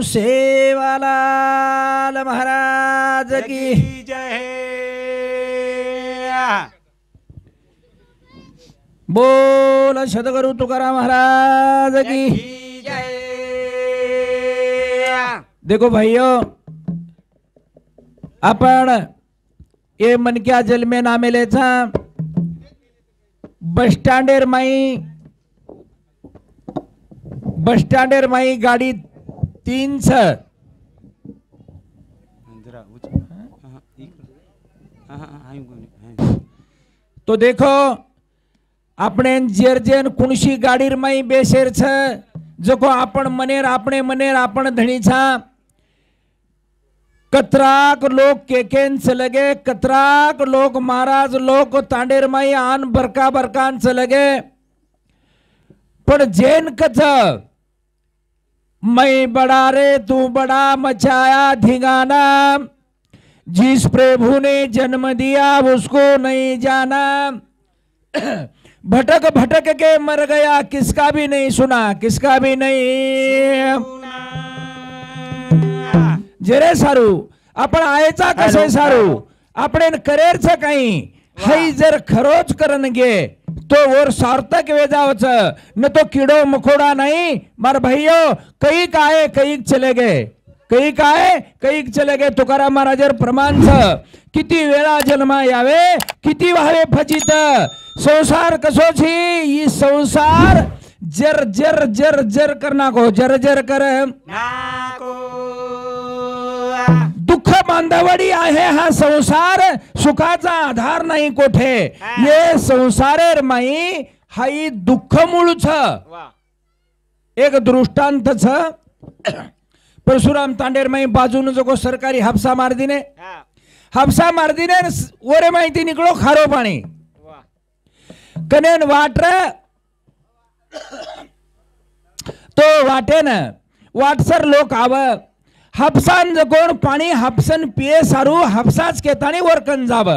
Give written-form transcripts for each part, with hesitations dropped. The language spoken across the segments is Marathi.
सेवालाल महाराज की जय। बोल सद्गुरु तुकाराम महाराज की जय। देखो भाइयों, आपण ये मनक्या जन्मे नामेलेचा बस स्टँडेर माई गाडी 3 तो देखो अपने जेरजेन कुणशी गाडीर माई बेशेर छ जको आपण मनेर आपण धणी छा कतराक लोग केकेन चलगे, कतराक लोग महाराज लोग तांडेर माई आन बरका बरकान चलगे, पण जेन कथ मैं बड़ा रे तू बड़ा मचाया धिगाना, जिस प्रभु ने जन्म दिया उसको नहीं जाना, भटक भटक के मर गया किसका भी नहीं सुना, किसका भी नहीं। जरे सारू आपण आयचा कसे सारू आपण करेरच काही हाई जर खरोच करन गे तो और सार्थक वे जावच न तो किडो मकोडा नहीं। मार भाइयों कई काय कई चले गए, कई काय कई चले गए। तुकाराम महाराजर प्रमाण किती वेळा जन्मा यावे किती व्हावे फजित, संसार कसो छी ई संसार जर जर जर जर करना को जर जर कर दुःख बांधवडी आहे हा संसार, सुखाचा आधार नाही कोठे। ये संसारेर माई हाई दुःख मूळ छ। एक दृष्टांत छ परशुराम तांडेर माई बाजून जो सरकारी हापसा मार दिने वरे माहिती निकलो खारो पाणी कनेन वाटर तो वाटेन वाटसर लोक आव हापसान कोण पाणी हापसन पिये सारू हापसाच केतानी वरकन जाव,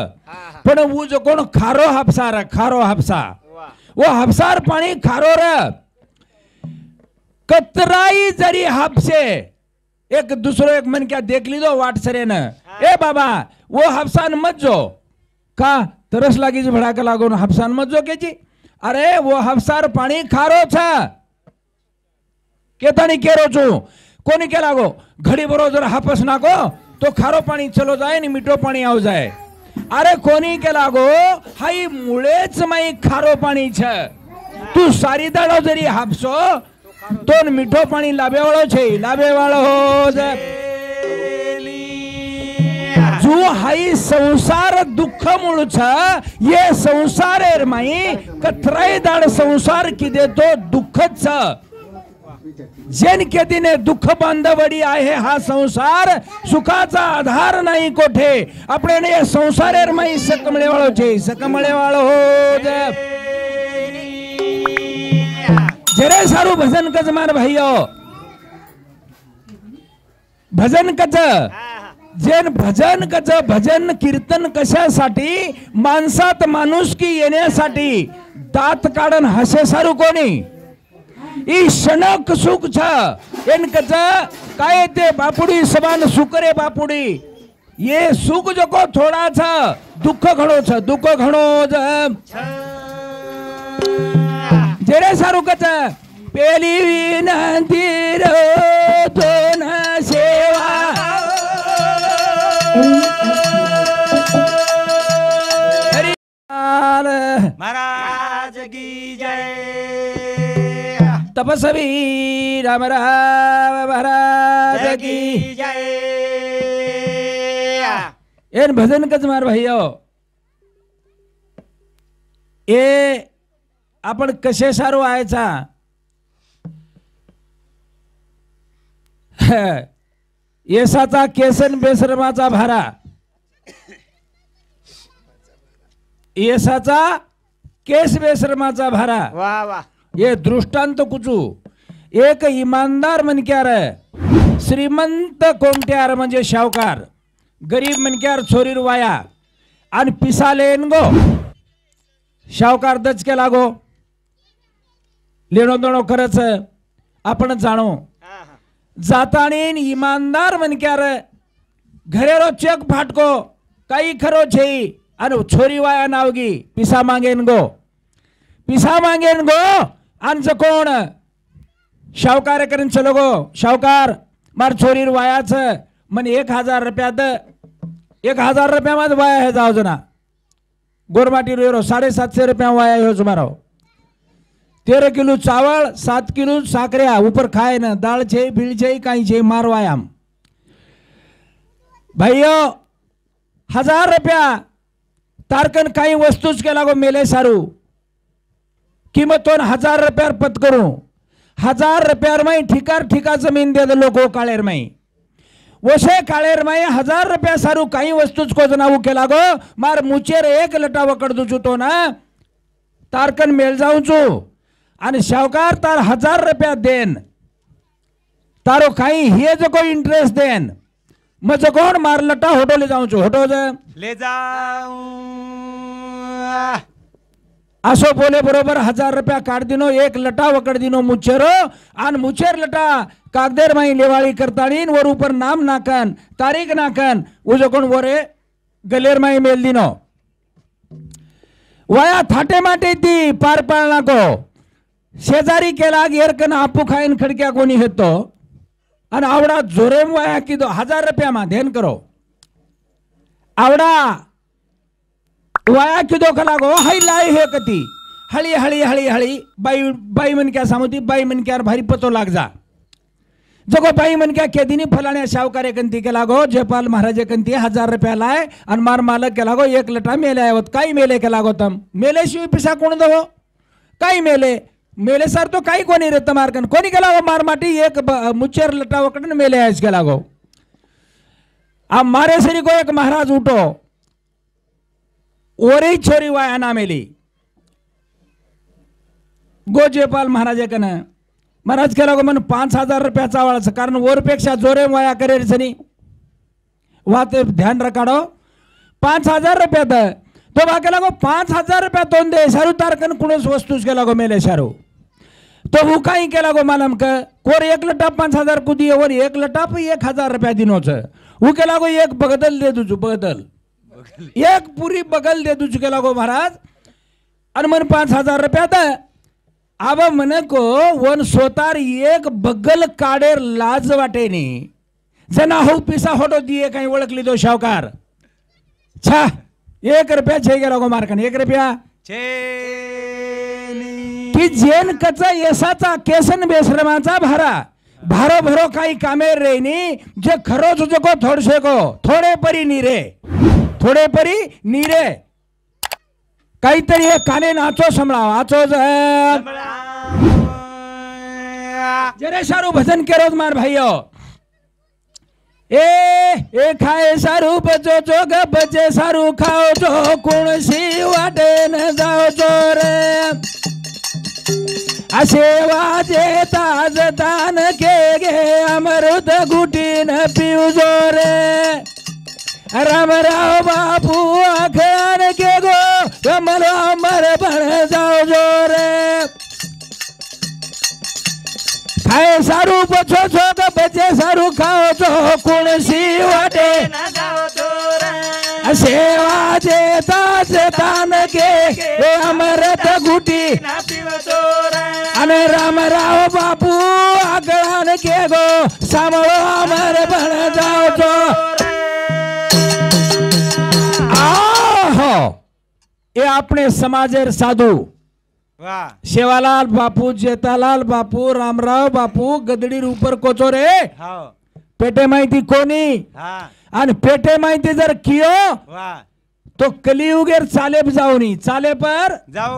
पण वो जो कोण खारो हापसा वो हापसार पाणी खारो र कतराई जरी हापसे एक दूसरो एक मन क्या देख लीधो वाटसरे न ए बाबा वो हापसान मत जो का तरस लागी जी भड़ाका लागो हापसान मत जो के जी अरे वो हापसार पाणी खारो छ केतानी केरो छु कोनी के लागो घड़ी बरो जरा हापस नाको तो खारो पाणी चलो जाए नि मीठो पाणी आव जाए। अरे कोनी के लागो हाई मुळेच माई खारो पाणी छ, तू सारी दाडो जरी हापसो तो मीठो पाणी लाभे वाळो छे, लाभे वाळो हो जो हाई संसार दुःख मूळ छ। ये संसारेर माई कतराई दाड संसार किदे तो दुःखच छ। जेन के दिने दुःख बांधवडी आहे हा संसार, सुखाचा आधार नाही कोठे। આપણે ને સંસારેર માં सकमळे वाळो છે, सकमळे वाळो हो जरे सारू भजन कच मार भाइयो, भजन कच जेन भजन कच भजन कीर्तन कशासाठी माणसात माणुसकी येण्यासाठी दात काढन हसे सारू कोणी ई क्षणक सुख छ एन कच काय ते बापुडी समान सुकरे बापुडी ये सुख जो को थोड़ा छ दुख घणो छ, दुख घणो जरे सारू कच पेली विनंती तो न सेवा महाराज की जय। तपस्वी राम महाराज की जय। एन भजन कच मार भाइयों ए आपण कसे सारू आयचा येसाचा केसन बेसरमाचा भारा, येसाचा केस बेसरमाचा भारा। वाह वाह ये दृष्टांत कुचू एक ईमानदार मनक्यार श्रीमंत कोमट्यार म्हणजे शावकार, गरीब मनक्यार छोरीर वाया आणि पिसालेन गो शावकार दचके लागो लेणो दोणो खरच आपण जाणो जातानी ईमानदार मनक्यार घरेरो चेक फाटको कई खरो छे अनु छोरी वाया नावगी पिसा मांगेन गो अन कोण शावकार करीन चलो गो शावकार मार छोरीर वायाच मन 1000 रुपयात 1000 रुपया मत वाया है जाओ जना गोरमाटी रेरो 750 रुपया वाया हो तुम्हारो 13 किलो चावल 7 किलो साकरिया ऊपर खाए न दाल छे भीड़ छे कहीं छे मारवायाम भाइयों 1000 रुपया तारकन काही वस्तूच के लागो मेले सारू किमतोन 1000 रुपयार पत करू 1000 रुपयार माई ठिका जमीन दे लोगो काळेर माई वसे काळेर माई 1000 रुपया सारू काही वस्तूच को जनावू के लागो मार मुचेर एक लटा वकड़ दूचू तो ना तारकन मेल जाऊ छू आणि शावकार तार 1000 रुपया देन तारो काही हे जो कोई इंटरेस्ट देन मज कोण मार लटा होटो ले जाऊ छू होटो ले जाऊ असो बोले बरोबर 1000 रुपया काढ दिनो एक लटा वकड़ दिनो मुचेरो आन मुचेर लटा कागदेर माई लेवाळी करताळीन वर ऊपर नाम नाकन तारीख नाकन उजो कोण वरे गलेर माई मेल दिनो वया थाटे माटे ती पार पाळना को शेजारी केला घेरकन आपू खाईन खडक्या कोणी हेतो अन आवडा जोरेम वया किदो 1000 रुपया मा ध्यान करो आवडा वाया किदो कलागो हाई लाई हे कती हळी हळी हळी हळी बाई मन क्या सामुती बाई मन क्या भारी पतो लाग जा जगो बाई मन क्या केदिनी फलाण्या शावकारे कंती के लागो जयपाल महाराज कंती 1000 रुपया लाय अन मार मालक के लागो एक लटा मेले आवत काही मेले के लागो तम मेले शिव पिसा कोण दो काही मेले सर तो काही कोणी रे तमारकन कोणी के लागो मार माटी एक मुचेर लटा वकडन मेले आयस के लागो आ मारे सरी को एक महाराज उठो ओरी छोरी वाया ना मेली गो जयपाल महाराज कन महाराज के लागो मन 5000 रुपया चावळाचं कारण वरपेक्षा जोरे वाया करे सनी वाते ध्यान रखाडो 5000 रुपया तो बाके लागो 5000 रुपया तोंद दे सारू तारकन कुणस वस्तूस के लागो मेले सारू तो वो काही के लागो मालम का कोर एक लटा 5000 को दिए और एक लटा पे 1000 रुपया दिनो छ वो के लागो एक बगदल दे दूजू बगदल एक पूरी बगल दे दूजू के लागो महाराज अन मन 5000 रुपया था अब मन को वन सोतार एक बगल काडेर लाज वाटे नी जना हो पिसा होटो दिए कहीं ओळखली तो शावकार छा 1 रुपया छे गेला गो मारकन 1 रुपया छे की जेन कचा यसाचा केसन बेश्रमाचा भारो भरो काही कामेर रे नी जे खरोच जो को थोडसे को थोडे परी नीरे काहीतरी हे काने नाचो संभळाव आचो जरे सारू भजन केरोज मार भाइयो ए खाए सारू बचो जो ग बचे सारू खाओ जो कोण सी वाटे न जाओ जो रे असेवा जे ताज दान के गे अमृत घुटी न पिऊ जो रे राम राव बापू आखिर के गो कमलो अमर बन जाओ जो रे खाए सारू बचो छो ग बचे सारू खाओ जो कुण सी वाटे न जाओ जो रे सेवा जे ताज दान के अमृत घुटी न पियो जो रे अने राम राव बापू आगळान के गो सामळो अमर बन जाओ जो ये अपने समाजेर साधु वाह सेवालाल बापू जेतालाल बापू रामराव बापू गदडीर ऊपर कोचोरे हां पेटे माहिती कोणी हां आणि पेटे माहिती जर कियो वाह तो कलियुगेर चालेप जाऊनी चाले पर जाओ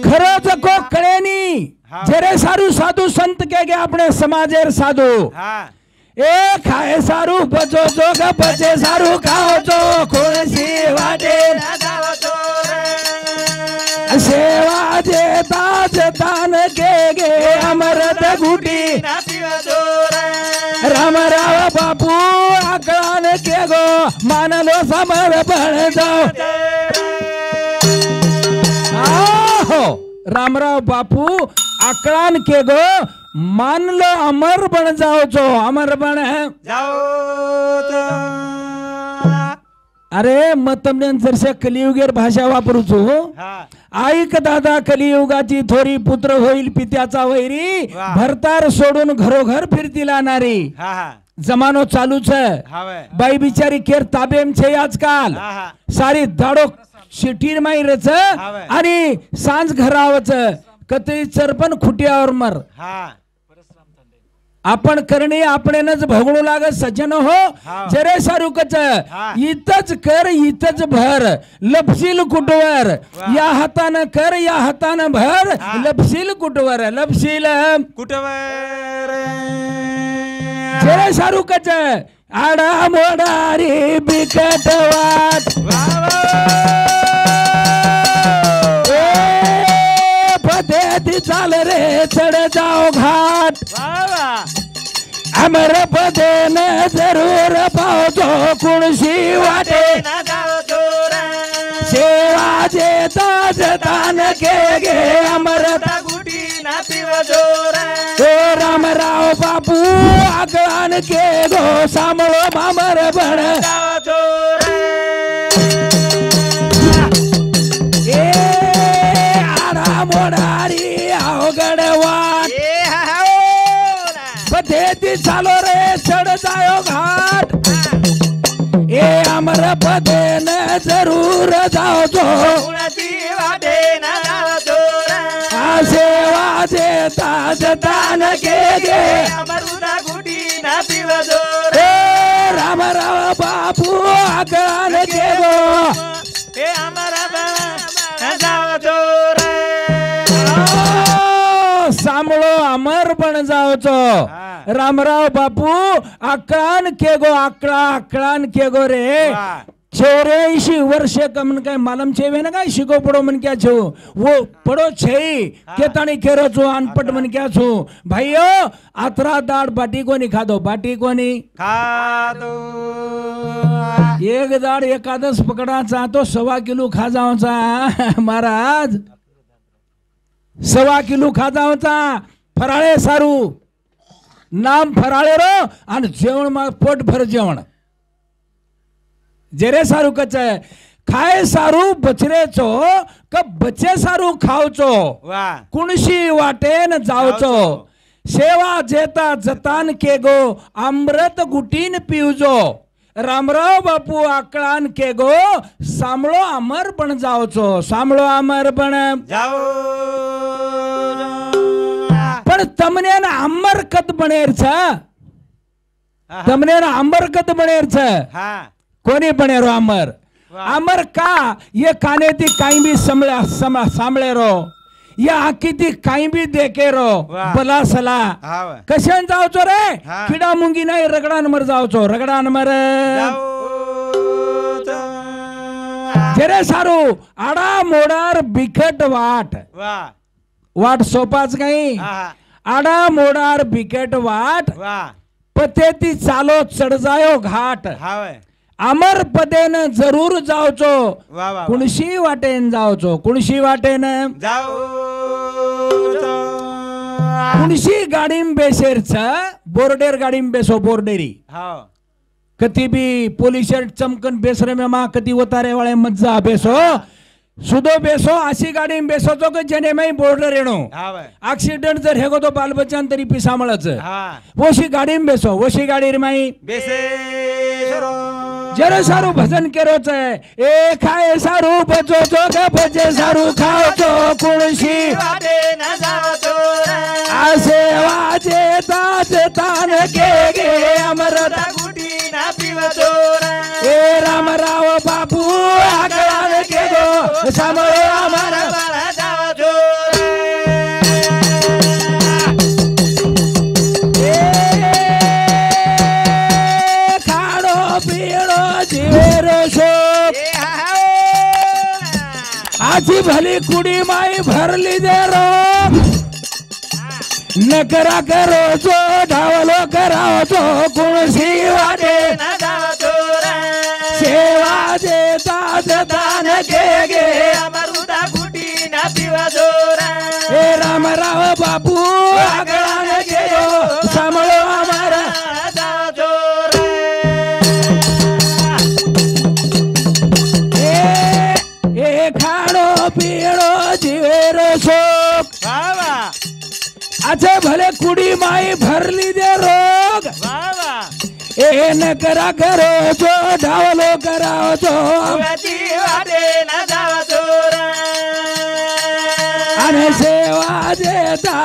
खरोच को कळेनी जरे सारू साधु संत के गे अपने समाजेर साधु हां ए खाए सारू बचो जो ग बचे सारू खाओ जो कोण सी वाटे न जाओ जो रे सेवा जे ताज दान के गे अमृत घुटी न पियो जो रे राम राव बापू आकळान के गो मानलो समर्पण जाओ आहो रामराव बापू आकळान के गो मानलो अमर बन जाओ छो अमर बन जाओ तो अरे मग તમને जरशा कलियुगेर भाषा वापरू छो हा ऐक दादा कलियुगाची थोरी पुत्र होईल पित्याचा वैरी वा. भरतार सोडून घरोघर फिरतील नारी हा हा जमानो चालू छे हावे बाई बिचारी केर ताबेम छे आजकाल हा हा सारी दाडो शिटीर माई रच हावे. आणि सांज घरावच कतई चरपण खुट्यावर मर हा आपण करणे आपणच भोगणू लागत सज्जन हो हा. जरे सारूकच हा. इथंच कर इथंच भर लपशील कुटवर वा. या हातानं कर या हातानं भर हा. लपशील कुटवर लपशील कुटवर जरे सारूकच आडा मोडारी बिकट वाट पदे चाल रे चढ जाओ घाट अमर पदे न जरूर पावतो कुणशी वाटे सेवा जेता जतान के गे अमरता तो रामराव बापू आगळान के गो सांभळो मामर बण ए आडा मोडारी अवघड वाट पद्धती चालो रे चढ जायो घाट ए अमर पदे न जरूर जाओ तो सेवा देता जतान के गे रामराव बापू आगळान के गो सांभळो अमर बन जाओचो हा. रामराव बापू आकळान के गो आकळान के गो रे वा. 84 वर्ष कमन काय मालम छेवे ना काय शिको पडो मन क्या छो वो पडो छे केताणी केरो छो अनपट मन क्या छो भाइयो आतरा दाड़ बाटी कोनी खादो बाटी कोनी खादो एक दाड़ एकादश पकडाचा तो 1.25 किलो खा जावचा महाराज 1.25 किलो खा जावचा फराळे सारू नाम फराळे रो आणि जेवण मा पोट भर जेवण जरे सारू कच खाए सारू बचरे चो क बचे सारू खावचो वा कुणशी वाटेन जावचो सेवा जेता जतान के गो अमृत गुटीन पिवजो रामराव बापू आकळान के गो सांभळो अमर पण जावचो सांभळो अमर पण जाओ पण तमने अमर कत बनेर छ तमने अमर कत बनेर छ हा कोणी बनेरो अमर वा. अमर का ये काने ती काही भी सांभळे रो या आखी ती काही भी देखे रो वा. बला सला हाव कशान जावचो रे हा. किडा मुंगी नाही रगडान मर जावचो रगडान मर जरे सारू आडा मोडार बिकट वाट वा वाट सोपाच काही हा आडा मोडार बिकट वाट वा पते ती चालो चढ जायो घाट हाव अमर पदेन जरूर जावचो वा वा कुणशी वाटेन जावचो कुणशी वाटेन जाओ कुणशी गाडीम बेसेर छ बोर्डेर गाडीम बेसो बोर्डेरी हाव कती भी पोलीस चमकन बेसरे में माँ कती उतारे वाले मज्जा बेसो सुदो बेसो अशी गाडी बेसो तो के जने में बोर्डर येणो हाव एक्सिडेंट जर हेगो तो बाल बच्चान तरी पिसामळच हा वोशी गाडी बेसो वोशी गाडी रे माई बेसे जरे सारू भजन केरोच ए खाए सारू बचो जो के बचे सारू खाओ तो कुणशी वाटे न जाओ तोरा आसे वाजे ताज तान के गे अमरता गुडी ना पिव तोरा ए रामराव बापू आकळान के गो सांभळो अमर बाळा जाओ तोरा ए खाडो पिळो जीवेरो शोक ए हाव आजी भली कुडी माई भरली दे रो नकरा करो जो ढावलो कराओ तो कुणशी वाटे न जाओ तोरा सेवा देता जतान के गे अमरुदा गुडी ना पिव तोरा ए रामराव बापू आगळान के अच्छे भले कुड़ी माई भरली दे रोग वा वा ए न करा करो जो ढावलो कराओ जो वती वाटे न जावा चोरा अने सेवा देता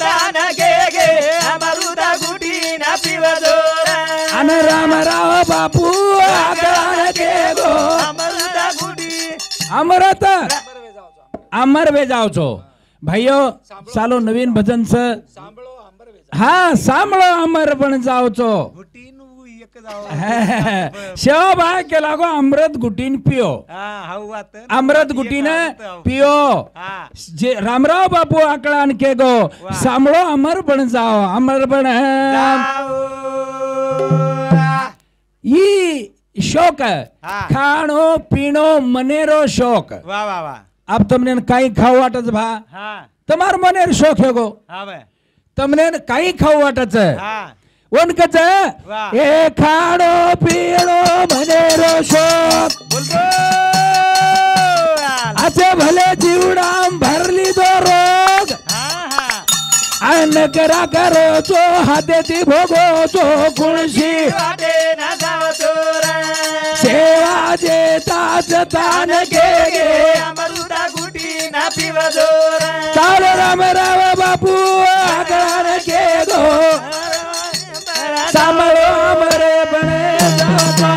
दान गे गे अमरुदा गुटी न पीवा चोरा अने राम राव बापू आगळान के गो अमरुदा गुटी अमरत अमर वे जाओ छो भाइयों चालो नवीन भजन से हाँ सांभळो अमर पण जाओ छो शेवा भाई के लागो अमृत गुटीन पियो अमृत गुटीन पियो जे रामराव बापू आकळान के गो सांभळो अमर पण जाओ अमर पण ई शौक खाणो पीणो मनेरो शौक वाह वाह वाह अब तमने काही खाऊ वाटच भा हाँ तमार मनेर शौक है गो हाँ भाई तमने काही खाऊ वाटच हाँ उनकच वाह ए खाणो पीणो मनेरो शौक बुलबुल अच्छे भले जीवडाम भरली दो रोग हाँ हाँ अन्न करा करो तो हातेती भोगो तो कुणशी वाटे न जावा चोरा सेवा जेता जतान गे गे अमरुदा गुटी न पीवा चोरा चाल राम राव बापू आगळान के गो सांभळो अमरे बने जाता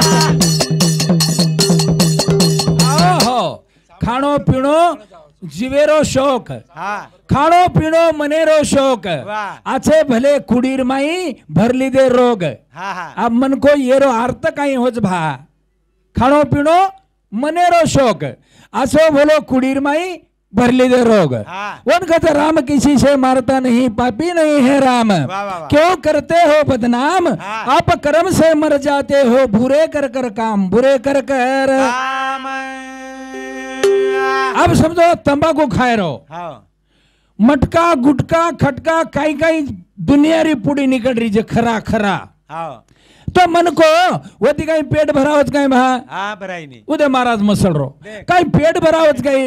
ओहो खाणो पिणो जीवेरो शौक हाँ खाणो पिणो मनेरो शौक वाह अच्छे भले कुडीर माई भरली दे रोग हाँ हाँ अब मन को येरो अर्थ काही होच भा खाणो पिणो मनेरो शौक असो भलो कुडीर माई भरली दे रोग हाँ वन कहते राम किसी से मारता नहीं पापी नहीं है राम वाह वाह वाह क्यों करते हो बदनाम हाँ। आप कर्म से मर जाते हो बुरे कर कर काम बुरे कर कर राम अब समझो तंबाकू खाए रहो हाँ मटका गुटका खटका काही काही दुनियारी पुडी निकल रही जे खरा खरा हाँ तो मन को वती काही पेट भरावच काही भा हाँ भराई नहीं उदय महाराज मसल रो देख। काही पेट भरावच काही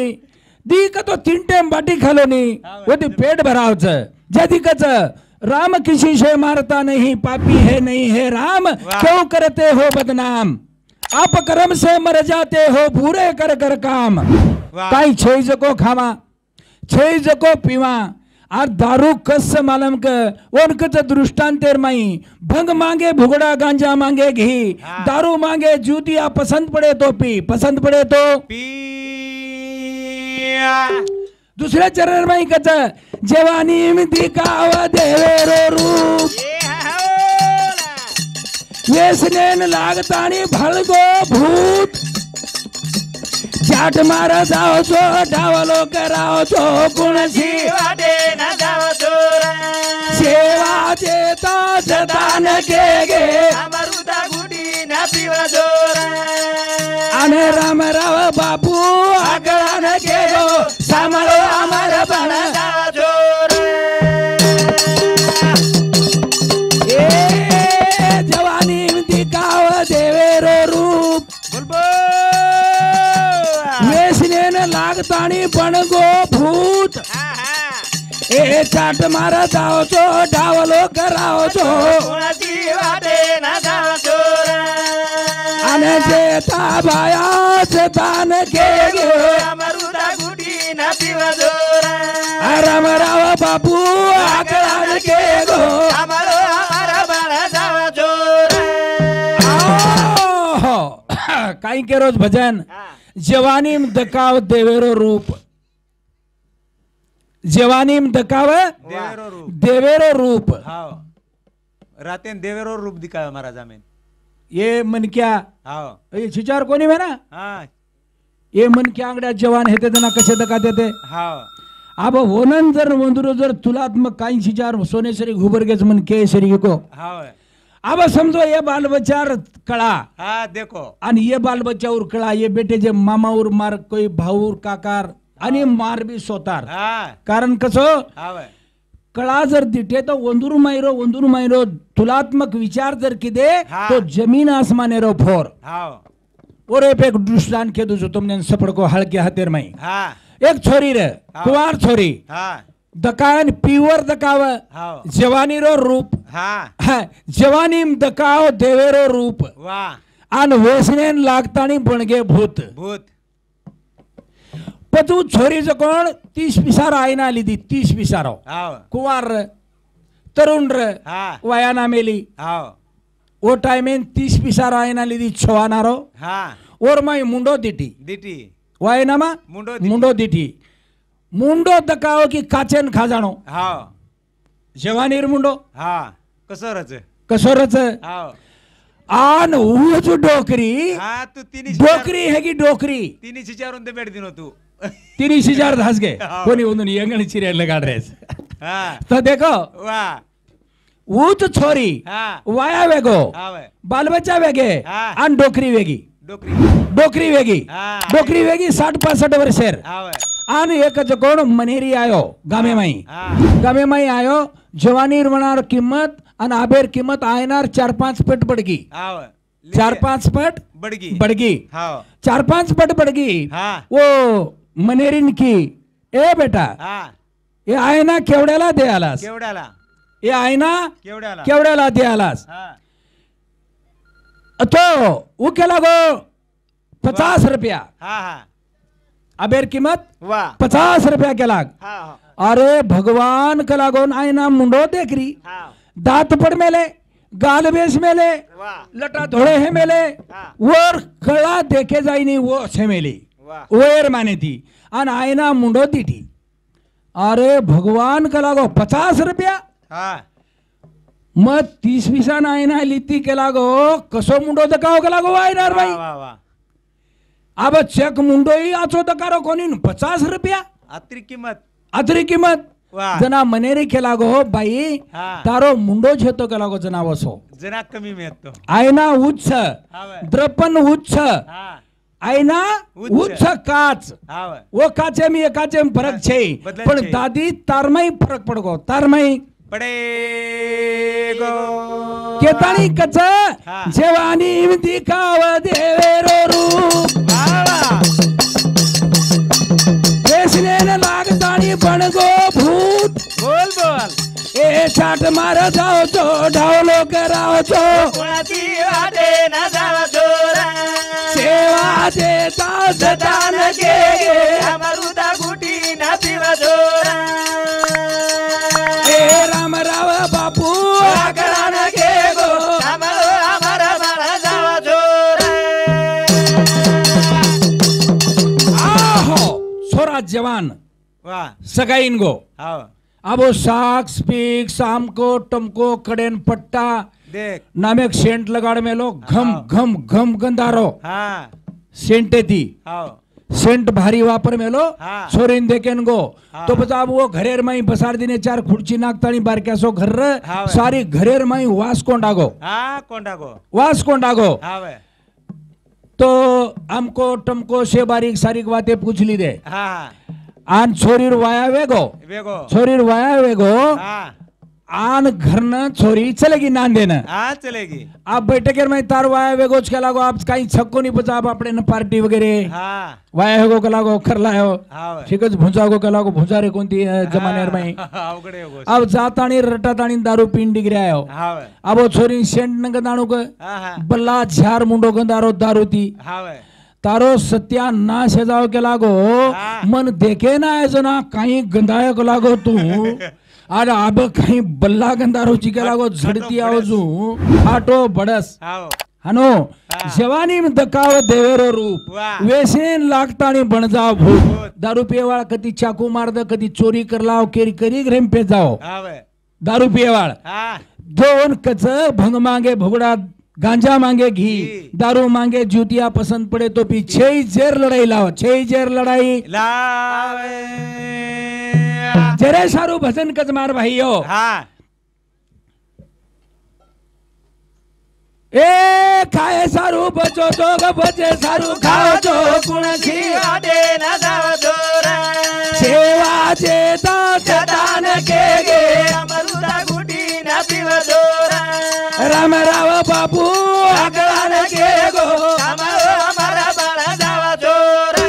दी का तो 3 टाइम बाटी खालो नी हाँ, वती पेट भरावच जदी कच राम किसी से मारता नहीं पापी है नहीं है राम वाह। क्यों करते हो बदनाम आप कर्म से मर जाते हो बुरे कर कर काम वाह। काही छई जको खावा छई जको पीवा और दारू कस मालम के उनके तो दृष्टांतेर माई भंग मांगे भुगड़ा गांजा मांगे घी हाँ। दारू मांगे जूतिया पसंद पड़े तो पी पसंद पड़े तो पिया दुसऱ्या चरण माई कच जवानी में दिखावा देवेरो रूप ये होला व्यसनेन लागतानी भलगो भूत चाट मारा जाओ छो डावलो कराओ छो गुणसी वाटे न जावा चोरा सेवा जेता जतान के गे अमरुदा गुटी न पीवा चोरा अने राम राव बापू आगळान के गो सांभळो अमर बन जावा चोरा ए जवानी दिखाव देवेरो रूप बुलबुल वेसनेन लागतानी पण गो भूत हाँ हाँ ए चाट मारा जाओ छो डावलो कराओ छो कुणाची वाटे न जावा चोरा अने जेता भाया जतान के गे अमरुदा गुटी न पीवा चोरा राम राव बापू आगळान के गो अमरो अमर बन जावा चोरा काही के रोज भजन हाँ जवानीम दकाव देवेरो रूप जवानीम दकाव देवेरो रूप देवेरो रूप हाँ रातें देवेरो रूप दिखाया महाराजा में ये मन क्या हाँ ये छिचार कोणी में ना हाँ ये मन क्या अंगड्या जवान हेते तना कसे दकाते ते हाँ अब होनन जर वंदुरो जर तुलात्मक काही छिचार सोनेश्वरी घुबरगेच मन केसरी को हाँ अब समझो ये बाल बच्चार कळा हाँ देखो आणि ये बाल बच्चा उर कळा ये बेटे जे मामा उर मार कोई भाऊ उर काकार आणि मार बी सोतार हाँ कारण कसो हाँ कळा जर दिटे तो वंदुर मायरो तुलात्मक विचार जर किदे हाँ। तो जमीन आसमानेरो फोर हाँ और एक दृष्टान के दूसरो तुमने सपड़ को हल्के हतेर माई हाँ एक छोरी रे हाँ। कुंवार छोरी हाँ દકાન પીવર દકાવ હાવ જવાનીરો રૂપ હા જવાનીમ દકાવ દેવેરો રૂપ વાહ આન વેસનેન લાગતાની ભણગે ભૂત ભૂત બધું છોરી જ કોણ 30 પિસારો આઈના લીધી 30 પિસારો હાવ કુંવાર તરુણ હા વયાના મેલી હાવ ઓ ટાઈમે 30 પિસારો આઈના લીધી છવાનારો હા ઓરમાઈ મુંડો દીટી દીટી વાયનામાં મુંડો દીટી मुंडो दकाओ की काचेन खाजाणो हाव जवानीर मुंडो हा कसरच कसोरच हाव आन उज डोकरी हा तू तिनी डोकरी है की डोकरी तिनी विचारून ते बेड दिनो तू 30,000 धास गए हाँ। कोनी उन्होंने यंगणी चिरे लगा रेस हा तो देखो वाह ऊच छोरी हा वाया वेगो हाव बाल बच्चा वेगे हाँ। आन डोकरी वेगी डोकरी वेगी हाँ। डोकरी वेगी 60-65 वर्षेर हाव आन एक ज कोण मनेरी आयो गामे माई हा गामे माई आयो जवानीर वणार किंमत आणि आबेर किंमत आयनार 4-5 पट बडगी हाव 4-5 पट बडगी बडगी हाव 4-5 पट बडगी हा वो मनेरीन की ए बेटा हा ये आयना केवड्याला दे आलास केवढ्याला ये आयना केवढ्याला केवड्याला दे आलास हा तो वो केला गो 50 रुपया हा हा आबेर किंमत वाह 50 रुपया केला हा अरे भगवान कला गोन आयना मुंडो देखरी हा दांत पड मेले गाल बेस मेले वाह लटा धोळे हे मेले हा वर कळा देखे जाईनी वो छे मेली वाह वेर माने थी आणि आयना मुंडो दिठी अरे भगवान कला गो 50 रुपया हा मग 30 पिसान आयना लिती केला गो कसो मुंडो दकाव केला गो आयनार बाई वाह वाह अब चेक मुंडो ही आचो दकारो कोणी 50 रुपया अत्री किंमत आतरी किंमत वाह जना मनेरी केला गो बाई हा तारो मुंडो छेतो केला गो जना वसो जना कमी मिळतो आयना उच्च हाव द्रपन उच्च हा आयना उच्च. उच्च काच हाव वो काचे में एकाचे में फरक छे बदलाय पण छे. दादी तारमाई फरक पडगो तारमाई पडे गो केताळी कच हा. जेवानी दिखाव देवेरो रूप वाह बेसने लागतानी बनगो भूत बोल बोल ए चाट मार जाओ तो ढावलो कराओ तो कोणाची वाटे ना जावा जोरा सेवा देता जतान के अमरुदा गुटी ना पिवा जोरा ए राम राव बापू आकरान के गो अमरो अमरा बड़ा जावा जोरा आहो छोरा जवान वाह सगाईन गो हाव अबो साग स्पीक सामको टमको कडेन पट्टा देख नामेक सेंट लगाड मेलो घम घम घम गंधारो हा सेंटे थी हाव सेंट भारी वापर मेलो हा. छोरीन देकेन गो हा. तो बता वो घरेर माई बसार दिने 4 खुर्ची नागतानी बारक्यासो घर हा. सारी घरेर माई वास कोंडागो हा कोंडा गो वास कोंडागो हाव तो हमको टमको से बारीक सारीक बातें पूछ ली दे हा आन छोरीर वाया वेगो वेगो छोरीर वाया वेगो हा आन घरनं छोरी चलेगी नांदेनं हा चलेगी आप बैठकेर में तार वाया वेगोच के लागो आप काही छक्को नहीं बचा आप अपने न पार्टी वगैरे हा वाया वेगो के लागो खरला हो हाव ठीकच भुंजागो के लागो भुंजा रे कोणती जमानेर में अवघड आहे गो अब जातानी रटातानी दारू पीन डिगऱ्या हो हाव अब छोरी सेंट न गदाणो क हा हा बल्ला झार मुंडो गंदारो दारू ती हाव तारो सत्यानाश जाओ के लागो हा. मन देखे ना ऐसो ना काही गंधाय को लागो तू अरे अब काही बल्ला गंधारो ची के लागो झडती आवाजू आटो बडस हाव हनो हा. जवानी में दकाव देवेरो रूप वाह. वेसेन लागतानी बन जाओ भूत दारू पियवाळ कधी चाकू मार द कधी चोरी कर लाव केरी करी घरेम पे जाओ हाव दारू पियवाळ हा दोन कच भंग मांगे भुगड़ा गांजा मांगे घी घी. दारू मांगे जूतिया पसंद पड़े तो भी 6 जेर लड़ाई लाओ 6 जेर लड़ाई लावे जरे सारू भजन कच मार भाईयो हा ए खाए सारू बचो तो ग बचे सारू खाओ तो कुणसी वाटे ना जावा जोरा सेवा जेता जतान के गे अमरुदा गुटी ना पिवा जोरा राम राव बापू आकरान के गो अमरो अमरा बड़ा जावा जोरा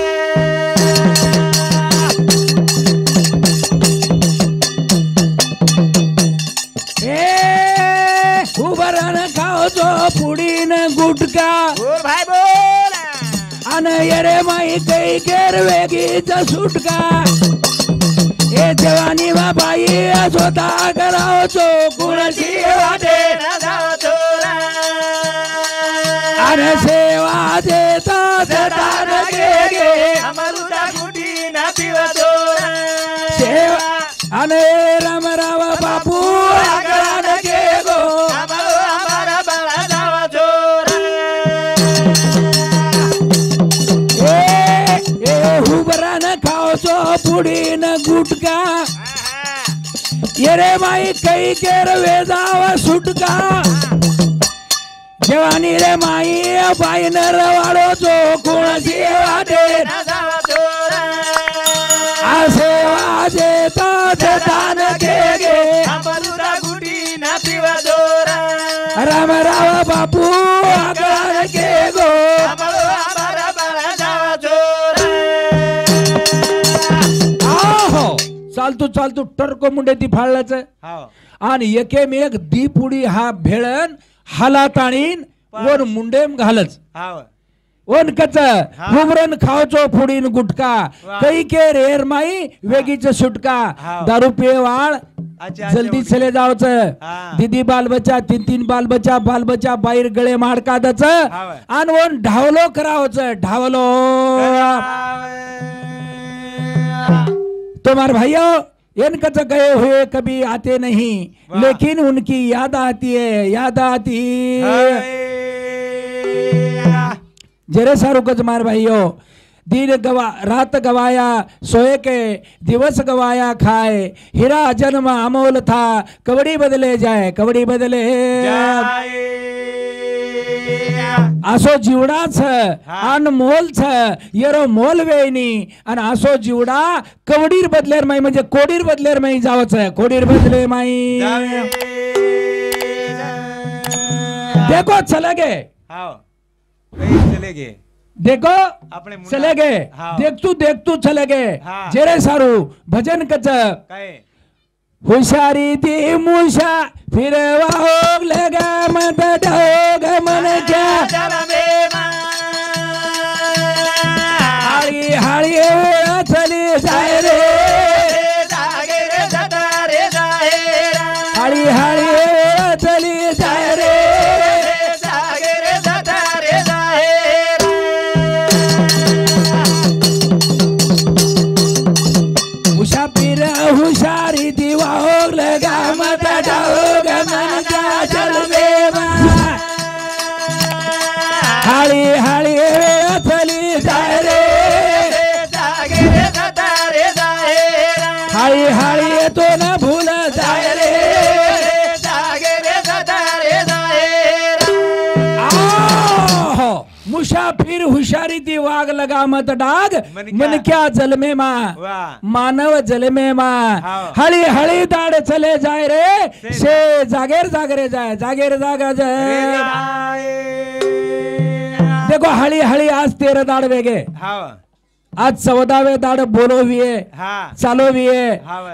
काही केर वेगीचा सुटका ए देवानी बाई स्वतः करावचो कुणाची वाटे ना जावतो अरे सेवा देता सदान गे अमरुदा गुटी ना पिवतो सेवा अने राम राव बापू आगळान गे गो आम्हाला बाळा जावतो ए हुबरान खावचो पुडीन गुटका येरे माई काही केर वेजावा सुटका जवानी रे माई बाईन रवाडोचो कोणाची वाटे ना जावतो आसे वाजेता दान गे अमरुदा गुटी ना पिवतो राम राव बापू आगळान गे गो आम्हाला बाळा जावतो आहो चालतो चालतो टर्को मुंडे ती फाळलाच हाव आणि एकेमेक दी पुडी हा भेळन हालात आणीन वर मुंडेम घालच हाव ओन कच हुबरन खावचो फुडीन गुटका कई के रेर माई वेगीच सुटका हाव. दारू पे वाळ अच्छा, जल्दी अच्छा, चले जाओच हाँ. दीदी बाल बच्चा तीन बाल बच्चा बाहेर गळे माडका दच हाव. आणि ओन ढावलो करावच ढावलो तुम्हारे भाइयों इनका गए हुए कभी आते नहीं वाह. लेकिन उनकी याद आती है याद आती जरे सारुकच मार भाइयों दिन रात गवाया सोए के दिवस गवाया खाए हीरा जन्म अमोल था कवड़ी बदले जाए कवड़ी बदले आसो जीवडा छ अनमोल छ येरो मोल वेनी आणि आसो जीवडा कवडीर बदलेर माई म्हणजे कोडीर बदलेर माई जावच कोडीर बदले माई देखो चले गए चले गए देखो अपने मुन्ना- चले गए हाँ. देख तू चले गए हाँ. जेरे सारू भजन कच काय हुशारी ती मुशा फिरवा होग लगा मत ढोग मन क्या हाळी हाळी ओळा चली जाय रे हाळी हाळी ओळा चली जाय रे उषा पीर हुशारी दिवा होग लगा मत ढोग मन क्या चल बेमा हाळी हाळी ओळा चली जाय रे हाळी हाळी येतो ना भूल जाय रे आहो, मुसाफिर हुशारी ती वाग लगा मत डाग मन क्या जलमे मा वाह. मानव जलमे मा हाँ. हळी हळी दाड चले जाय रे से जागेर जागरे जाय जागेर जागा जाय देखो हळी हळी आज 13 दाड वेगे आज 14वे दाड बोलोविये चालोविये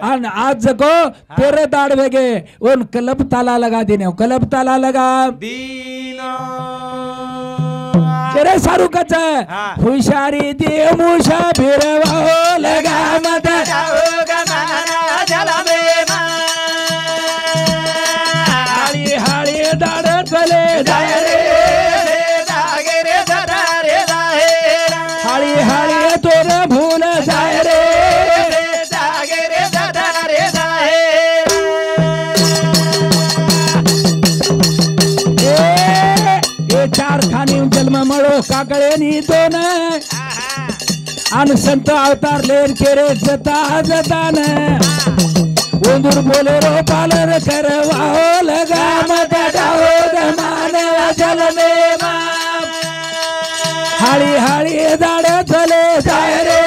आणि आज जगो 13 दाड वेगे उन कलब ताला लगा देने कलब ताला लगा तेरे सारू कच हाँ. हुशारी दे मुशा फिरवा लगा मत हाळी हाळी दाड चले जाय रे हाळी हाळी तो न भूल जाय रे ए चार खानी जन्म मळो काकळे नी दोन आणि संत अवतार लेन केरे जता जतान उंदूर बोले रो पालन करवा लगा मत डाओग मानव जल में हाळी हाळी दाड चले जाय रे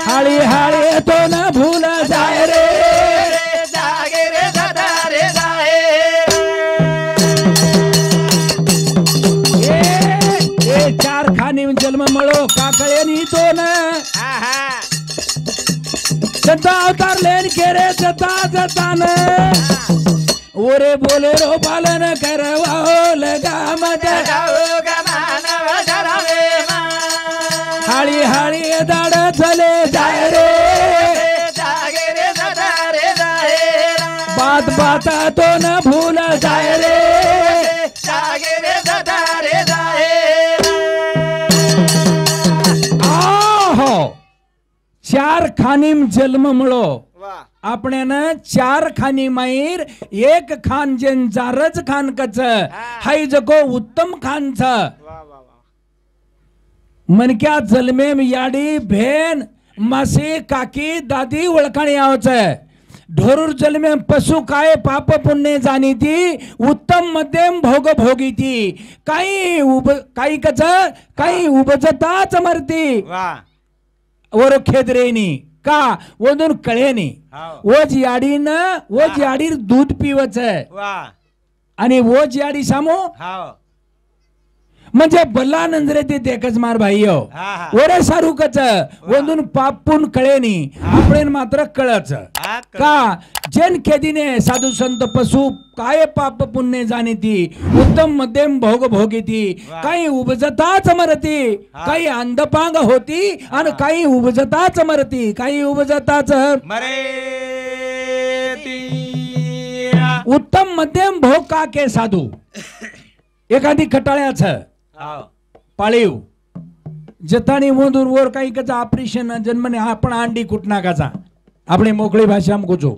हाळी हाळी तो न भूल जाय रे ए चार खानी जन्म मळो काकळे नी दोन जता अवतार लेन केरे जता जतान ओरे बोले रो पालन करवा लगा मत मानव हाळी हाळी दाड चले जाय रे जागे रे सदा रे जाए बात बाता तो न भूल जाय रे जागे रे सदा रे जाए आहो चार खानीम जन्म मिळो वाह आपण्यानं चार खानी माईर एक खान जेन चारच खान कच हाय जको उत्तम खानच वाह वाह वाह मनक्या जलमेम याडी भेन मासी काकी दादी ओळखाणी आवच ढोरूर जलमे पशु काय पाप पुण्य जाणी ती उत्तम मध्यम भोग भोगी ती काही कच काही उपजताच मरती वाह वर खेदरेनी का वदून कळेनी हाव ओज याडीनं ओज याडीर दूध पिवच वाह आणि ओज याडी सामो हाव म्हणजे बल्ला नंजरे ते देखच मार भाई हो हा हा ओरे सारूकच वदून पापून कळेनी आपण मात्र कळच हा का जेन खेदीने साधू संत पशु काय पाप पुण्य जाणी ती उत्तम मध्यम भोग भोगी ती काही उपजताच मरती काही अंधपांग होती आणि काही उपजताच मरती काही उपजताच मरे ती उत्तम मध्यम भोग का के साधू एखादी कटाळ्याच हाव पाळीव जतानी मोदूर वर काही कचा ऑपरेशन जन्मने आपण अंडी कुटनाकाचा आपली मोकळी भाषा कोचो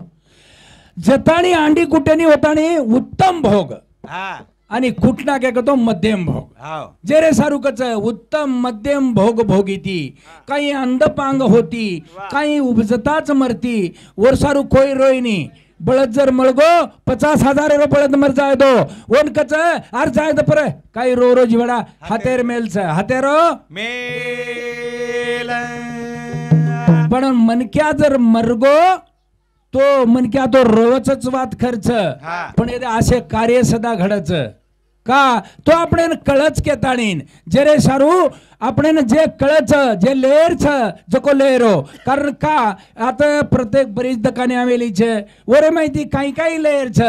जतानी अंडी कुटणी होतानी उत्तम भोग हा आणि कुटना के तो मध्यम भोग हाव जेरे सारूकच उत्तम मध्यम भोग भोगी ती काही अंधपांग होती काही उपजताच मरती वर सारू कोई रोईनी बळद जर मळगो 50,000 रो बळद मर जाय दो ओन कच आर जाय द पर काही रो रो जिवडा हातेर मेलच हातेरो मेल पण मनक्या जर मरगो तो मनक्या तो रोवच वाद खर्च हा. पण येते असे कार्य सदा घडच का तो आपण कळच के ताणीन जरे सारू आपण जे कळच जे लेरच जको लेरो कारण का आता प्रत्येक बरीच दकाने आवेली छे ओरे माहिती काही काही लेर छ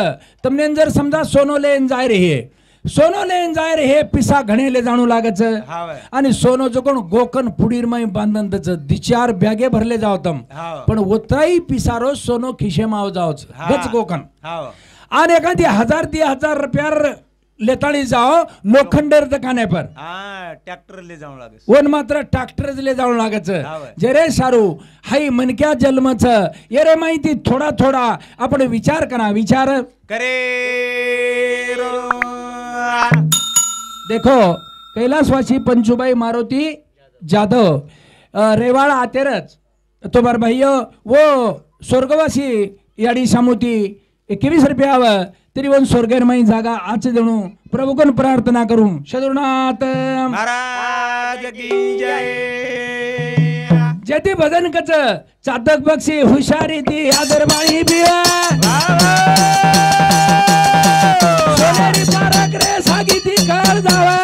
तमने जर समजा सोनो लेन जाय रे सोनो लेन जाय रे हे पिसा घणेले जाणू लागच हाव आणि सोनो जो कोण गोकन पुडीर माई बांधन त्याच दिचार बॅगे भरले जावतम हाव पण ओताई पिसारो सोनो खिशे माव जावच हा. गच गोकन हाव आणि एखादी 1,000-2,000 रुपयार लेताणी जाओ लोखंडेर दुकाने पर हा ट्रॅक्टर ले जाऊ लागस वन मात्र ट्रॅक्टर ले जाऊ लागच हाव. जरे सारू हाई मनक्या जन्मच ये रे माहिती थोडा थोडा आपण विचार करा विचार करे रो देखो कैलासवासी पंचुबाई मारुति जादव रेवाड़ा आतेरच तो बार भाइयों वो स्वर्गवासी याडी सामुती 21 रुपया आव तरी वन स्वर्गेर माई जागा आच देणू प्रभु कोण प्रार्थना करू सदुनाथ महाराज की जय जेती भजन कच चातक बक्षी हुशारी ती आदर बाणी बिया सोनेरी पारक रे सागिती कर जावा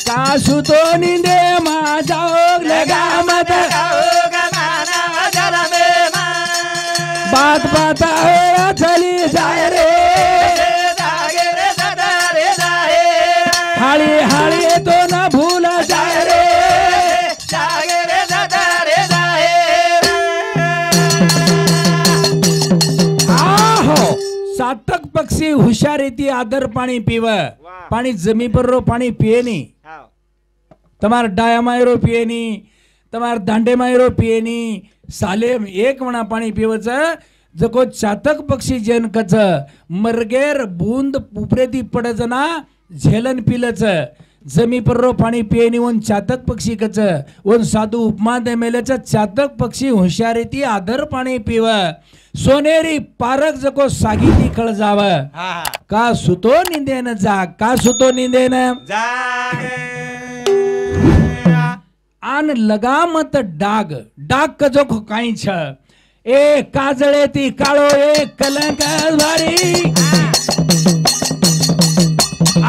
कासु तो निंदे मा जाओ लगा मत बात बाता हो चली जाए रे हाली हाली तो न भूला जाए रे आहो सातक पक्षी हुशारी ती आदर पाणी पीव पाणी जमी पर रो पाणी पिए नी तमार डाया मायरो पिए नी तमार दांडे मायरो पिए नी साले एक म्हणा पाणी पिवच जको चातक पक्षी जेन कच मरगेर बूंद उपरेती पडच ना झेलन पिलच जमी पर रो पाणी पिए नी वन चातक पक्षी कच वन साधू उपमा दे मेलेच चातक पक्षी हुशारी ती आदर पाणी पीव सोनेरी पारक जको सागीती कळ जाव का सुतो निंदेन जा का सुतो निंदेन आन लगामत डाग डाग कजो काही छ ए काजळे ती काळो ए कलंक भारी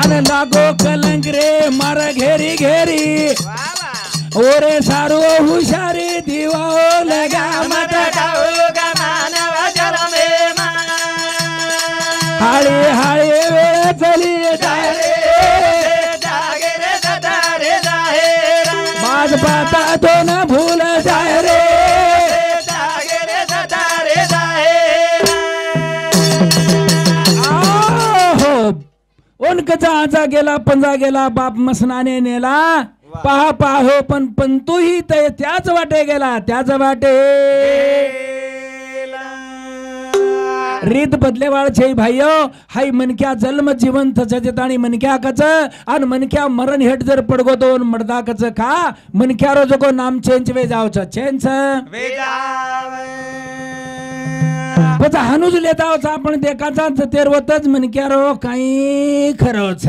आन लागो कलंक रे मार घेरी घेरी ओरे सारो हुशारी दिवा लगामत हाळी हाळी वेळ चली राग पाता तो न भूल जाए रे जागे रे सतारे जाए उनक जा गेला पंजा गेला बाप मसनाने नेला पहा पाहो पण तूही त्याच वाटे गेला त्याच वाटे रीत बदलेवाळ छे भाईयो हाई मनक्या जन्म जिवंत जजताणी मनक्या कच आणि मनक्या मरण हेट जर पडगो तो मर्दा कच का मनक्या रो जको नाम चेंज वे जावच चेंज पचा हानुज लेता होता आपण देखाचा तेरवतच मनक्या रो काही खरोच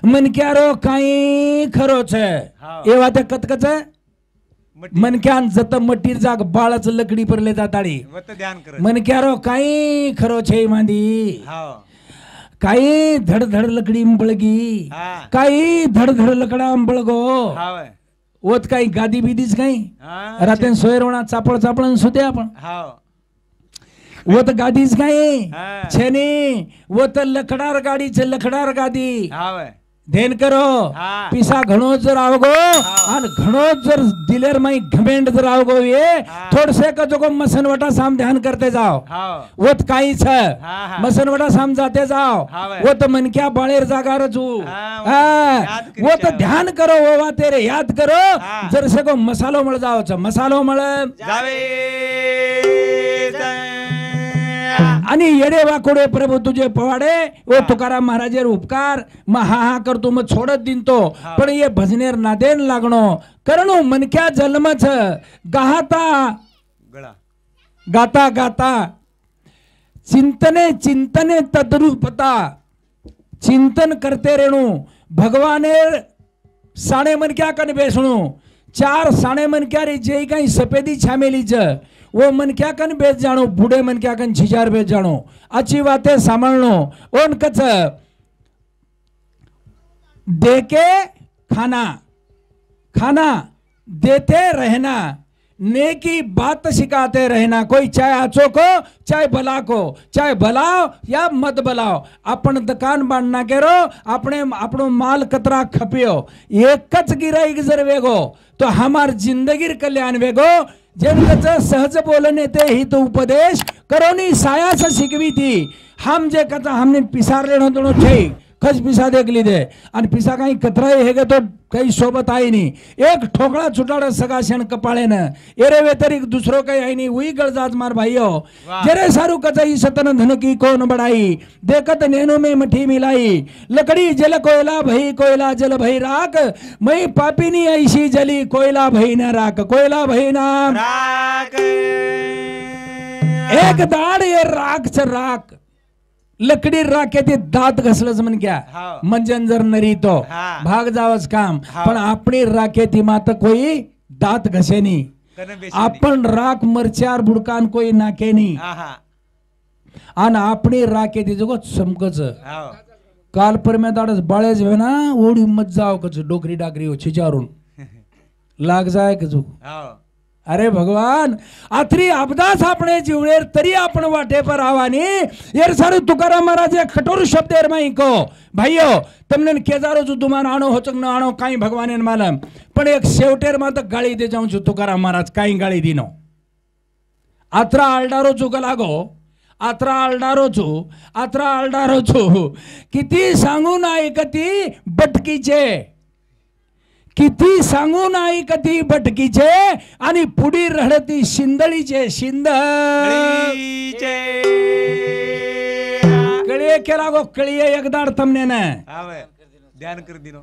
मनक्या रो काही खरोच एवा ते कतकच मनक्यान जत मटीर जाग बाळच लकडी परले जाताडी मनक्या रो काही खरो छे मांदी काही धड धड लकडी बळगी काही धड धड लकडा बळगो ओत काही गादी बिदीच काही रातेन सोयरवणा चापळ चापळन सुते आपण ओत गादीच काही छेनी ओत लकडार गाडीच लकडार गादी ध्यान करो पिसा घणो जर आवगो आणि घणो जर दिलेर माई घमेंड जर आवगो ये थोडसे का जो मसनवटा साम ध्यान करते जाओ वत काही छ मसनवटा साम जाते जाओ वत मनक्या बाळेर जागा रचू वत ध्यान करो वो तेरे याद करो जर से को मसालो मळ जाओ छ मसालो मळ जावे आणि येडे वाकोडे प्रभू तुझे पवाडे ओ तुकाराम महाराजेर उपकार महा करतो मग छोडत दिन तो पण ये भजनेर नादेन लागणो करणो मनक्या जन्मच गाता गाता गाता चिंतने चिंतने तद्रूपता चिंतन करते रेणू भगवानेर साणे मनक्या कन बेसणू चार साणे मनक्या रे जे काही सफेदी छामेलीच वो मनक्या कन बेच जानो बूढ़े मनक्या कन छिजार बेच जानो अच्छी बातें संभालनो ओन कच देके खाना खाना देते रहना नेकी बात सिखाते रहना कोई चाहे आचो को चाहे भला को चाहे भलाओ या मत भलाओ अपन दुकान बांधना केरो अपने अपनो माल कतरा खपियो एकच गिराईक जर वेगो तो हमार जिंदगीर कल्याण वेगो जनकच सहज बोलने ते हित उपदेश करोनी सायास शिकवी थी हम जे कथा हमने पिसार लेनो दोनों छे खस पिसा देख ली दे आणि पिसा काही कतराई हेगे तो काही सोबत आई नहीं एक ठोकड़ा छुटाड़ा सगाशन कपाळे न एरे व्यतिरिक्त दूसरो काही आई नहीं वही गलजात मार भाइयों जरे सारू कचाई सतन धन की कौन बढ़ाई देखत नैनो में मठी मिलाई लकड़ी जल कोयला भई कोयला जल भई राख मई पापिनी ऐसी जली कोयला भई न राख कोयला भई ना राख एक दाड ये राख च राख लकडी राखे ते दात घसलच म्हण क्या मंजन जर नरी तो भाग जावच काम पण आपली राखे ती मात कोई दात घसेनी आपण राख मरचार बुडकान कोई नाकेनी आणि आपली राखे ती जगो चमकच काल परम्या दाडच बाळेच ना ओडी मत जाव कच डोकरी डाकरी हो छिचारून लाग जाय कजू अरे भगवान आत्री आपदास आपणे जीवळेर तरी आपण वाटे पर आवानी यार सारू तुकाराम महाराज कठोर शब्देर माई को भाइयो तमने केजारो जो दुमान आणो होचक न आणो काई भगवान मालम पण एक शेवटेर मात गाळी दे जाऊं तुकाराम महाराज काई गाळी दिनो आत्रा आलडारो चुक लागो आत्रा आलडारो छु किती सांगून ऐकती बटकीचे किती सांगून ऐकती बटकीचे आणि पुढी रडती शिंदळीचे शिंदळीचे कळिये केला गो कळिये एकदाड तमने न ध्यान कर दिनो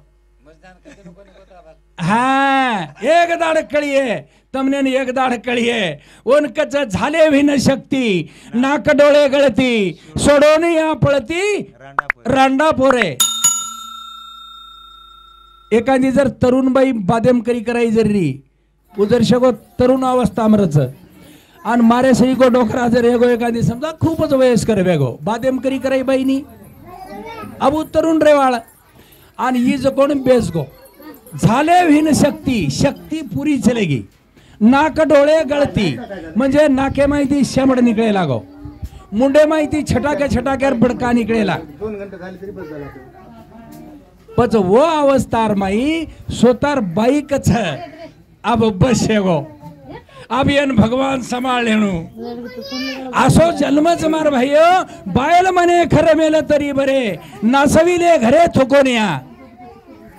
हा एकदाड कळिये तमने एकदाड कळिये ओनकच झाले विन शक्ती नाक डोळे गळती सोडोनी या पळती रांडा पोरे एखादी जर तरुण बाई बादेमकरी कराई जरी उजर शगो तरुण अवस्था मरच आणि मारे सही को डोकरा जर एगो एखादी समजा खूपच वयस्कर वेगो बादेमकरी कराई बाईनी अबू तरुण रेवाळ आणि ही जो कोण बेस गो झाले विन शक्ती पुरी चलेगी नाक डोळे गळती म्हणजे नाके माहिती शेमड निकळे लागो मुंडे माहिती छटाके छटाक्यावर बडका निकळेला पच वो अवस्थार माई सोतार बाईक छ अब बस गो अब यन भगवान संभाळ लेणू असो जन्मच मार भाइयो बायल मने खरे मेल तरी बरे नासविले घरे थुकोनिया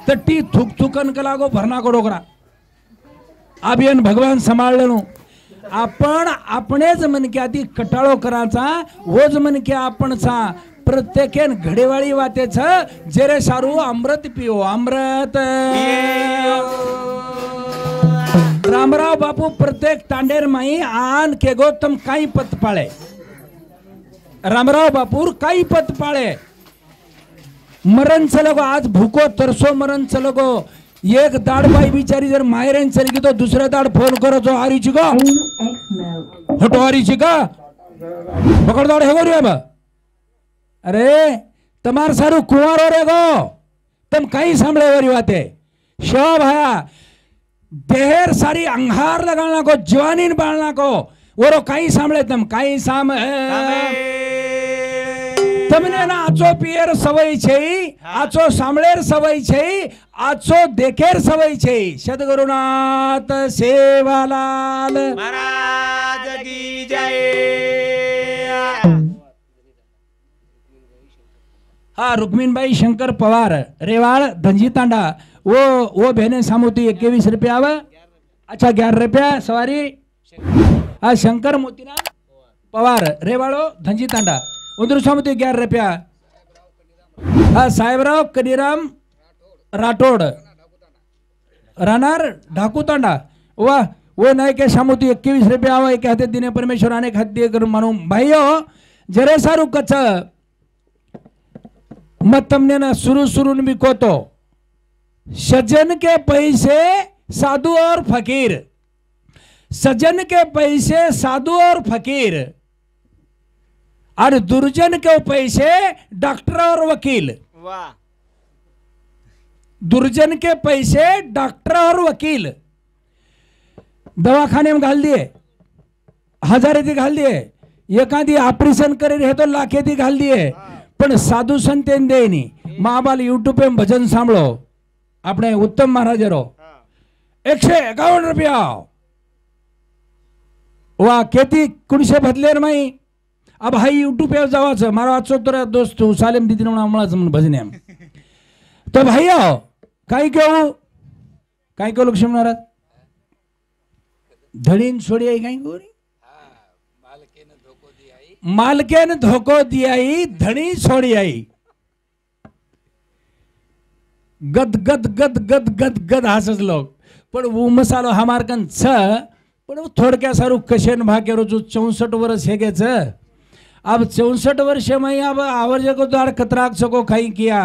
तट्टी थुक थुकन कलागो भरणा को डोकरा अब यन भगवान संभाळ लेणू आपण आपणेच मनक्या ती कटाळो कराचा होज मनक्या आपणचा प्रत्येकेन घडेवाळी वातेच जेरे सारू अमृत पिओ अमृत रामराव बापू प्रत्येक तांडेर माई आन के गो तम काही पत पाळे रामराव बापूर काही पत पाळे मरण चलगो आज भूको तरसो मरण चलगो एक दाड बाई बिचारी जर मायरेन चली की तो दुसऱ्या दाड फोन करतो आरीची का फोटो आरीची का पकड़ दाड हे गो रे बा अरे तमार सारू कुंवारो रे गो तम काही सांभळे वरी वाते शो भाया देहर सारी अंगार लगाना को जवानीन बालना को वरो काही सांभळे तम काही साम तमने ना आचो पियर सवय छे आचो सांभळेर सवय छे आचो देखेर सवय छे सद्गुरुनाथ सेवालाल महाराज की जय। हाँ रुक्मिणबाई शंकर पवार रेवाड़ धंजी तांडा वो बहने सामूती 21 रुपया आवा अच्छा 11 रुपया सवारी हाँ शंकर मोतीराम पवार रेवाड़ो धंजी तांडा उधर सामूती 11 रुपया हाँ साहेबराव कनीराम राठोड रानार ढाकू तांडा वाह वो नए के सामूती 21 रुपया आवा कहते दिने परमेश्वर आने खाते कर मानो भाइयों जरे सारू कच्छ मत तमने ना शुरू में को तो सज्जन के पैसे साधु और फकीर सज्जन के पैसे साधु और फकीर और दुर्जन के पैसे डॉक्टर और वकील वाह दुर्जन के पैसे डॉक्टर और वकील दवाखाने में घाल दिए हजारे दी घाल दिए एखादी ऑपरेशन करे रहे तो लाखे दी घाल दिए पण साधु संतेन दे नहीं माँ बाल यूट्यूब पे भजन सांभळो अपने उत्तम महाराज रो 151 रुपया वाह केती कुणशे बदलेर माई अब हाई यूट्यूब पे जावाच मारो आजचो तर दोस्त सालेम दीदी म्हणून आम्हाला म्हणून भजन एम तो भाइयो काय केव लक्ष्मण महाराज धड़ीन छोड़ी आई काय गोरी मालकेन धोको दियाई धनी छोड़ी आई गद गद गद गद गद गद हसच लोग पण वो मसालो हमार कन छ पण थोडक्या सारू कशेन भाके रोज 64 वर्ष हे गेच अब 64 वर्ष में अब आवर्ज को दाड़ कतराक सको खाई किया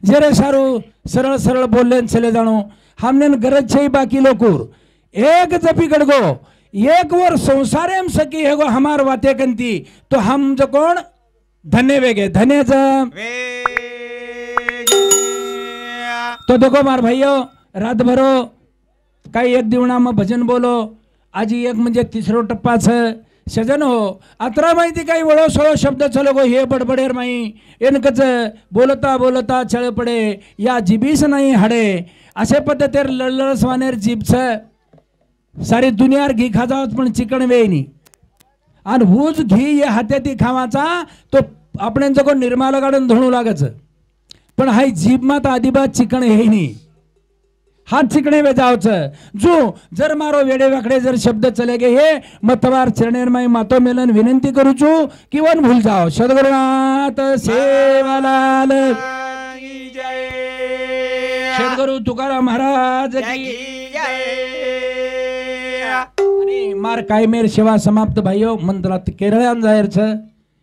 जरे सारू सरल सरल बोलने चले जानो हमने गरज छे बाकी लोकुर एक जपी गड़गो एक वर संसारे हम सकी है गो हमार वाते कंती तो हम जो कौन धन्य वेगे धन्य तो देखो मार भाइयों रात भरो काही एक दिवणा में भजन बोलो आज एक म्हणजे तिसरो टप्पा छ सजन हो अतरा माहिती काही वळो सोळो शब्द चलो गो हे बडबडेर माई एनकच बोलता बोलता छळ पडे या जिबीस नाही हाडे असे पद्धतीर लळलळसवानेर जीभ छ सारी दुनियार घी खाजावत पण चिकन वेयनी आणि हुज घी ये हात्याती खावाचा तो आपण जगो निर्माल गाडून धणू लागच पण हाई जीभ मात आदिबात चिकन हेनी हाथ चिकने वे जावच जो जर मारो वेडे वाकडे जर शब्द चले गे हे मतवार चरणेर माई मातो मेलन विनंती करू छु की वन भूल जाओ सद्गुरुनाथ सेवालाल की जय। सद्गुरु तुकाराम महाराज की आणि मार कायमेर सेवा समाप्त भाइयो मंत्रात केरळान जायर छ।